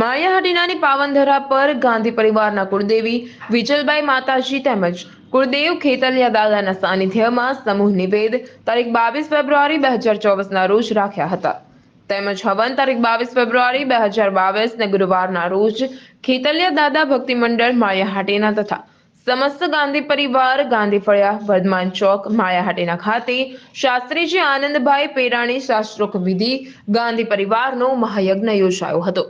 માળિયાહાટીનાની પાવનધરા પર ગાંધી પરિવારના કુળદેવી વિજલબાઈ માતાજી તેમજ કુળદેવ ખેતલિયા દાદાના સાનિધ્યમાં સમૂહ નિવેદ તારીખ 22 ફેબ્રુઆરી 2024ના રોજ રાખ્યા હતા તેમજ હવન તારીખ 22 ફેબ્રુઆરી 2022 ને ગુરુવારના રોજ ખેતલિયા દાદા ભક્તિ મંડળ માળિયાહાટીના તથા સમસ્ત ગાંધી પરિવાર ગાંધી ફળિયા વર્ધમાન ચોક માળિયાહાટીના ખાતે શાસ્ત્રીજી આનંદભાઈ પેરાણી શાસ્ત્રોક્ત વિધિ ગાંધી પરિવારનો મહાયજ્ઞ યોજાયો હતો।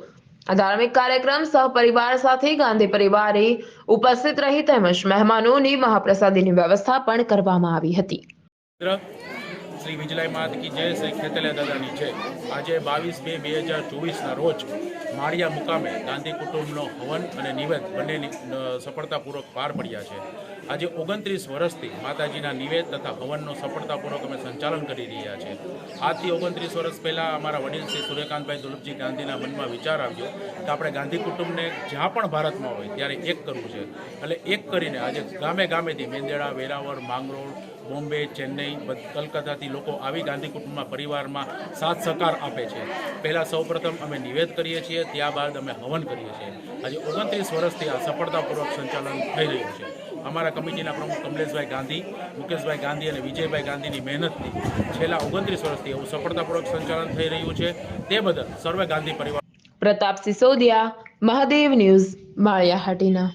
આ ધાર્મિક કાર્યક્રમ સહપરિવાર સાથે ગાંધી પરિવારે ઉપસ્થિત રહી તેમજ મહેમાનોની મહાપ્રસાદીની વ્યવસ્થા પણ કરવામાં આવી હતી। શ્રી વિજલાઈ માત કી જય, શ્રી ખેતલિયા દાદાની જય। આજે 22/2/2024ના રોજ માળિયા મુકામે ગાંધી કુટુંબનો હવન અને નિવેદ બંને સફળતાપૂર્વક પાર પડ્યા છે। આજે 29 વર્ષથી માતાજીના નિવેદ તથા હવનનો સફળતાપૂર્વક અમે સંચાલન કરી રહ્યા છે। આજથી 29 વર્ષ પહેલાં અમારા વડીલ શ્રી સૂર્યકાંતભાઈ દુલભજી ગાંધીના મનમાં વિચાર આવ્યો કે આપણે ગાંધી કુટુંબને જ્યાં પણ ભારતમાં હોય ત્યારે એક કરવું છે। એટલે એક કરીને આજે ગામે ગામેથી મેંદેડા, વેરાવળ, માંગરોળ, બોમ્બે, ચેન્નઈ, કલકત્તાથી લોકો આવી ગાંધી કુટુંબમાં પરિવારમાં સાથ સહકાર આપે છે। પહેલાં સૌપ્રથમ અમે નિવેદ કરીએ છીએ, ત્યારબાદ અમે હવન કરીએ છીએ। આજે 29 વર્ષથી આ સફળતાપૂર્વક સંચાલન થઈ રહ્યું છે। અમારા કમિટીના પ્રમુખ કમલેશભાઈ ગાંધી, મુકેશભાઈ ગાંધી અને વિજયભાઈ ગાંધીની મહેનતથી છેલ્લા 29 વર્ષથી એવું સફળતાપૂર્વક સંચાલન થઈ રહ્યું છે। તે બદલ સર્વે ગાંધી પરિવાર। પ્રતાપ સિસોદિયા, મહાદેવ ન્યૂઝ, માળિયાહાટીના।